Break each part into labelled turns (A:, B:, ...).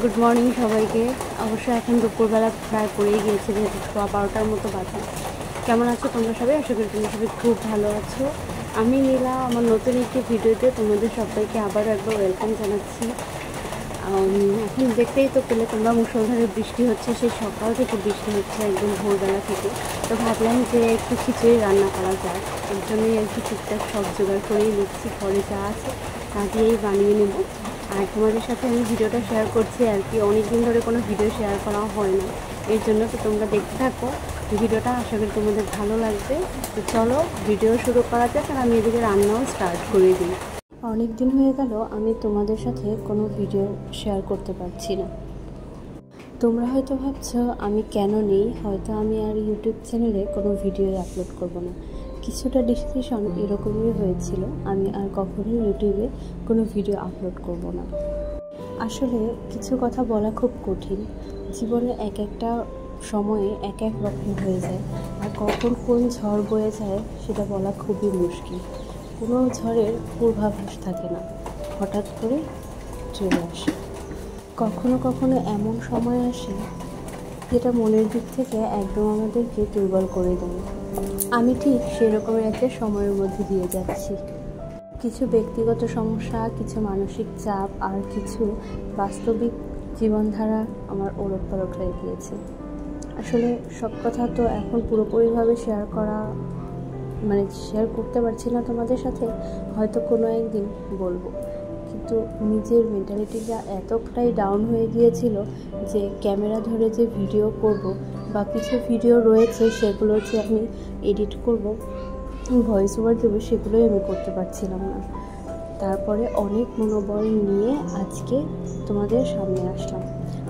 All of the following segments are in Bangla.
A: গুড মর্নিং সবাইকে। অবশ্য এখন দুপুরবেলা প্রায় পড়েই গিয়েছে, যেহেতু 12টার মতো বাজে। কেমন আছো তোমরা সবাই? আশা করি তোমরা সবাই খুব ভালো আছো। আমি নীলা আমার নতুন একটি ভিডিওতে তোমাদের সবাইকে আবারও একবার ওয়েলকাম জানাচ্ছি। এখন দেখতেই তো পেলে তোমরা, মুষলধারে বৃষ্টি হচ্ছে, সেই সকাল থেকে বৃষ্টি হচ্ছে একদম ভোরবেলা থেকে। তো ভাবলাম যে একটু খিচুড়ি রান্না করা যায়, এর জন্যই আর কি টুকটাক সব জোগাড় করেই নিচ্ছি। ঘরে যা আছে তা দিয়েই বানিয়ে নেব। আর তোমাদের সাথে আমি ভিডিওটা শেয়ার করছি আর কি, অনেক দিন ধরে কোনো ভিডিও শেয়ার করা হয় না, এর জন্য। তো তোমরা দেখতে থাকো ভিডিওটা, আশা করি তোমাদের ভালো লাগবে। তো চলো ভিডিও শুরু করা যাক, আর আমি এদিকে রান্নাও স্টার্ট করে দিই। অনেক দিন হয়ে গেল আমি তোমাদের সাথে কোনো ভিডিও শেয়ার করতে পারছি না। তোমরা হয়তো ভাবছো আমি কেন নেই, হয়তো আমি আর ইউটিউব চ্যানেলে কোনো ভিডিও আপলোড করব না। কিছুটা ডিসিশন এরকমই হয়েছিল, আমি আর কখনোই ইউটিউবে কোনো ভিডিও আপলোড করব না। আসলে কিছু কথা বলা খুব কঠিন, জীবনে এক একটা সময়ে এক এক রকম হয়ে যায়, আর কখন কোন ঝড় বয়ে যায় সেটা বলা খুবই মুশকিল। কোনো ঝড়ের পূর্বাভাস থাকে না, হঠাৎ করে চলে আসে। কখনো কখনো এমন সময় আসে যেটা মনের দিক থেকে একদম আমাদেরকে দুর্বল করে দেয়। আমি ঠিক সেরকমের একটা সময়ের মধ্যে দিয়ে যাচ্ছি। কিছু ব্যক্তিগত সমস্যা, কিছু মানসিক চাপ, আর কিছু বাস্তবিক জীবনধারা আমার ওলটপালট হয়ে গিয়েছে। আসলে সব কথা তো এখন পুরোপুরিভাবে শেয়ার করতে পারছি না তোমাদের সাথে, হয়তো কোনো একদিন বলবো। কিন্তু নিজের মেন্টালিটিটা এতটাই ডাউন হয়ে গিয়েছিল যে ক্যামেরা ধরে যে ভিডিও করব, বা কিছু ভিডিও রয়েছে সেগুলো যে আমি এডিট করব, ভয়েস ওভার দেবো, সেগুলোই আমি করতে পারছিলাম না। তারপরে অনেক মনোবল নিয়ে আজকে তোমাদের সামনে আসলাম।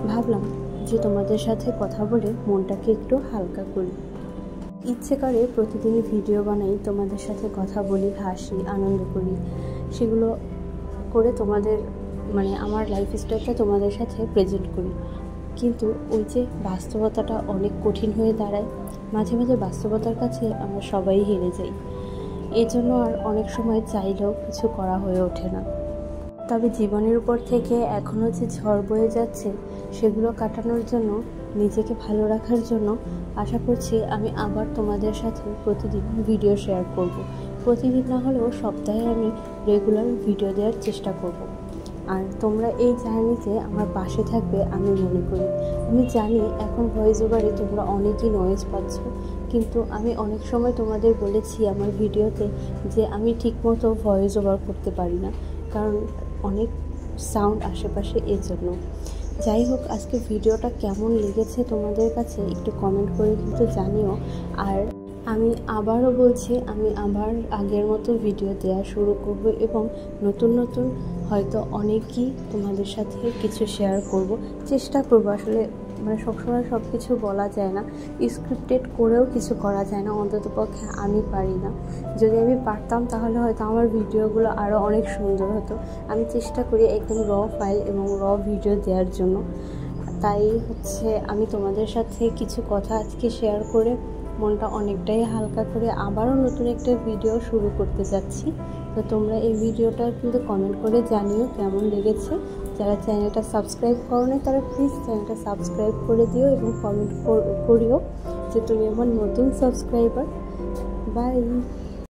A: ভাবলাম যে তোমাদের সাথে কথা বলে মনটাকে একটু হালকা করি। ইচ্ছে করে প্রতিদিন ভিডিও বানাই, তোমাদের সাথে কথা বলি, হাসি, আনন্দ করি, সেগুলো করে তোমাদের আমার লাইফস্টাইলটা তোমাদের সাথে প্রেজেন্ট করি। কিন্তু ওই যে বাস্তবতাটা অনেক কঠিন হয়ে দাঁড়ায়, মাঝে মাঝে বাস্তবতার কাছে আমরা সবাই হেরে যাই। এজন্য আর অনেক সময় চাইলেও কিছু করা হয়ে ওঠে না। তবে জীবনের উপর থেকে এখনও যে ঝড় বয়ে যাচ্ছে, সেগুলো কাটানোর জন্য, নিজেকে ভালো রাখার জন্য আশা করছি আমি আবার তোমাদের সাথে প্রতিদিন ভিডিও শেয়ার করব। প্রতিদিন না হলেও সপ্তাহে আমি রেগুলার ভিডিও দেওয়ার চেষ্টা করব। আর তোমরা এই জার্নিতে আমার পাশে থাকবে আমি মনে করি। আমি জানি এখন ভয়েস ওভারে তোমরা অনেকই নয়েজ পাচ্ছ, কিন্তু আমি অনেক সময় তোমাদের বলেছি আমার ভিডিওতে যে আমি ঠিকমতো ভয়েস ওভার করতে পারি না, কারণ অনেক সাউন্ড আশেপাশে, এর জন্য। যাই হোক, আজকে ভিডিওটা কেমন লেগেছে তোমাদের কাছে একটু কমেন্ট করে কিন্তু জানিও। আর আমি আবারও বলছি, আমি আবার আগের মতো ভিডিও দেওয়া শুরু করব, এবং নতুন নতুন হয়তো অনেকই তোমাদের সাথে কিছু শেয়ার করব, চেষ্টা করব। আসলে সবসময় সব কিছু বলা যায় না, স্ক্রিপ্টেড করেও কিছু করা যায় না, অন্ততপক্ষে আমি পারি না। যদি আমি পারতাম তাহলে হয়তো আমার ভিডিওগুলো আরও অনেক সুন্দর হতো। আমি চেষ্টা করি একদম র ফাইল এবং র ভিডিও দেওয়ার জন্য। তাই আমি তোমাদের সাথে কিছু কথা আজকে শেয়ার করে মনটা অনেকটাই হালকা করে আবারও নতুন একটা ভিডিও শুরু করতে যাচ্ছি। তো তোমরা এই ভিডিওটা কিন্তু কমেন্ট করে জানিও কেমন লেগেছে। যারা চ্যানেলটা সাবস্ক্রাইব করোনি তারা প্লিজ চ্যানেলটা সাবস্ক্রাইব করে দিও, এবং কমেন্ট করিও যে তুমি আমার নতুন সাবস্ক্রাইবার। বাই।